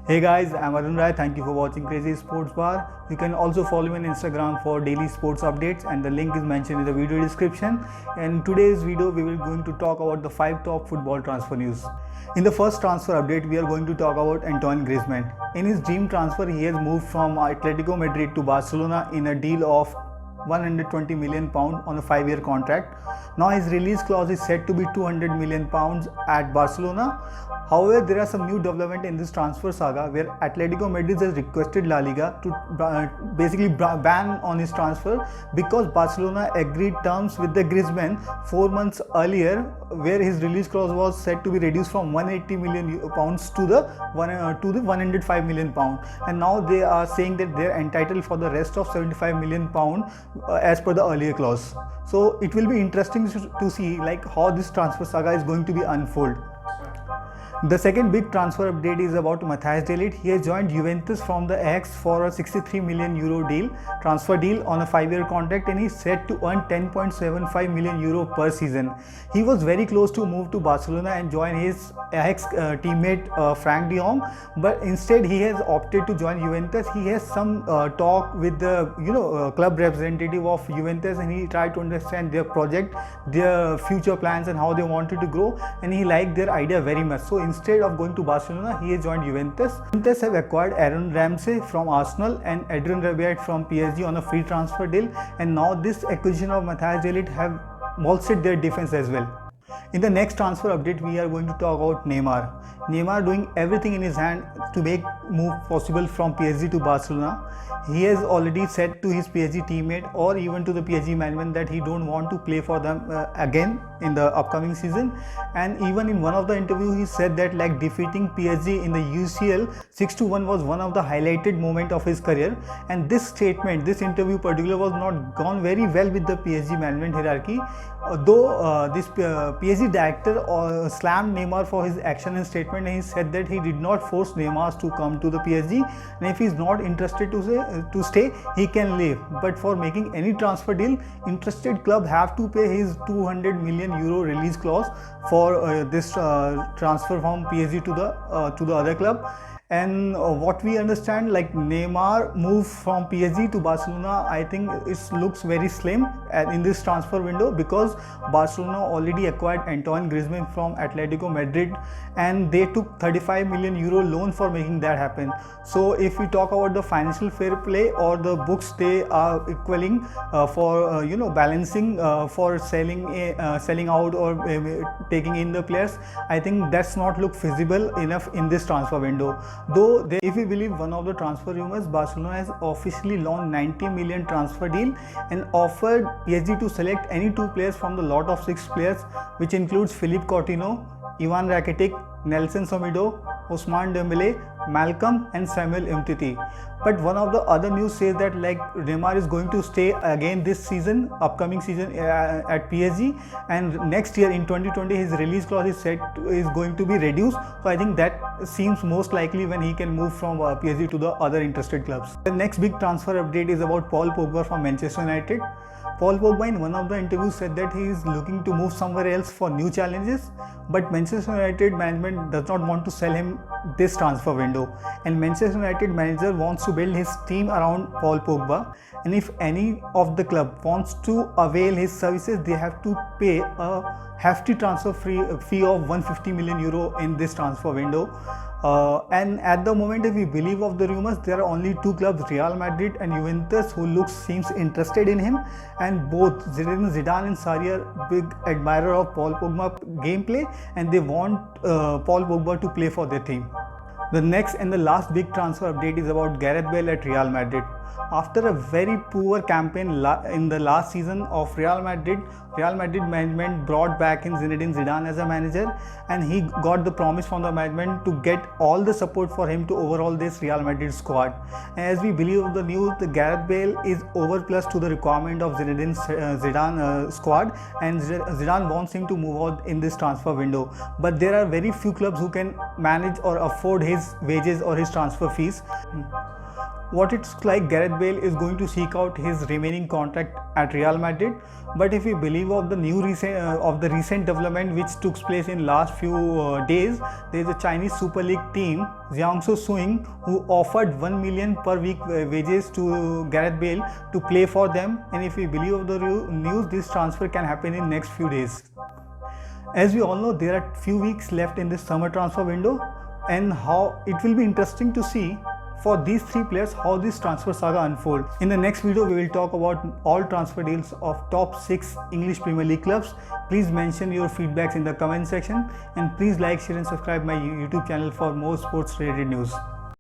Hey guys, I'm Arun Rai. Thank you for watching Crazy Sports Bar. You can also follow me on Instagram for daily sports updates, and the link is mentioned in the video description. And in today's video, we will going to talk about the 5 top football transfer news. In the first transfer update, we are going to talk about Antoine Griezmann. In his dream transfer, he has moved from Atletico Madrid to Barcelona in a deal of £120 million on a 5-year contract. Now his release clause is set to be £200 million at Barcelona. However, there are some new development in this transfer saga where Atletico Madrid has requested La Liga to basically ban on his transfer because Barcelona agreed terms with the Griezmann 4 months earlier, where his release clause was set to be reduced from £180 million to the £105 million, and now they are saying that they are entitled for the rest of £75 million as per the earlier clause. So it will be interesting to see how this transfer saga is going to be unfold. The second big transfer update is about Matthijs De Ligt. He has joined Juventus from the Ajax for a €63 million transfer deal on a 5-year contract, and he's set to earn €10.75 million per season. He was very close to move to Barcelona and join his Ajax teammate Frank de Jong, but instead he has opted to join Juventus. He has some talk with the club representative of Juventus, and he tried to understand their project, their future plans, and how they wanted to grow, and he liked their idea very much. So instead of going to Barcelona, he has joined Juventus. Juventus have acquired Aaron Ramsey from Arsenal and Adrien Rabiot from PSG on a free transfer deal, and now this acquisition of Matthijs De Ligt have bolstered their defense as well. In the next transfer update, we are going to talk about Neymar. Neymar doing everything in his hand to make move possible from PSG to Barcelona. He has already said to his PSG teammate or even to the PSG management that he don't want to play for them again in the upcoming season. And even in one of the interviews, he said that defeating PSG in the UCL 6-1 was one of the highlighted moment of his career. And this statement, this interview particular, was not gone very well with the PSG management hierarchy. Though this PSG director slammed Neymar for his action and statement, and he said that he did not force Neymar to come to the PSG, and if he is not interested to stay, he can leave. But for making any transfer deal, interested club have to pay his €200 million release clause for this transfer from PSG to the other club. And what we understand, Neymar move from PSG to Barcelona, I think it looks very slim in this transfer window because Barcelona already acquired Antoine Griezmann from Atletico Madrid, and they took €35 million loan for making that happen. So if we talk about the financial fair play or the books, they are equaling for balancing for selling out or taking in the players. I think that's not look feasible enough in this transfer window. Though, if we believe one of the transfer rumors, Barcelona has officially launched $90 million transfer deal and offered PSG to select any 2 players from the lot of 6 players, which includes Philippe Coutinho, Ivan Rakitic, Nelson Semedo, Ousmane Dembele, Malcolm and Samuel Umtiti. But one of the other news says that Neymar is going to stay again this season, upcoming season at PSG, and next year in 2020 his release clause is going to be reduced. So I think that seems most likely when he can move from PSG to the other interested clubs. The next big transfer update is about Paul Pogba from Manchester United. Paul Pogba in one of the interviews said that he is looking to move somewhere else for new challenges, but Manchester United management does not want to sell him this transfer window, and Manchester United manager wants to build his team around Paul Pogba, and if any of the club wants to avail his services, they have to pay a hefty transfer fee of €150 million in this transfer window. And at the moment, if we believe of the rumors, there are only 2 clubs, Real Madrid and Juventus, who seems interested in him, and both Zidane and Sarri are big admirer of Paul Pogba gameplay, and they want Paul Pogba to play for their team. The next and the last big transfer update is about Gareth Bale at Real Madrid. After a very poor campaign in the last season of Real Madrid management brought back in Zinedine Zidane as a manager, and he got the promise from the management to get all the support for him to overhaul this Real Madrid squad. As we believe the news, the Gareth Bale is overplus to the requirement of Zinedine Zidane squad, and Zidane wants him to move out in this transfer window. But there are very few clubs who can manage or afford his wages or his transfer fees. what it's like, Gareth Bale is going to seek out his remaining contract at Real Madrid. But if we believe of the recent development which took place in last few days, there is a Chinese Super League team, Jiangsu Suning, who offered 1 million per week wages to Gareth Bale to play for them. And if we believe of the news, this transfer can happen in next few days. As we all know, there are few weeks left in this summer transfer window, and how it will be interesting to see for these three players how this transfer saga unfolds. In the next video, we will talk about all transfer deals of top 6 English Premier League clubs. Please mention your feedbacks in the comment section, and please like, share and subscribe my YouTube channel for more sports related news.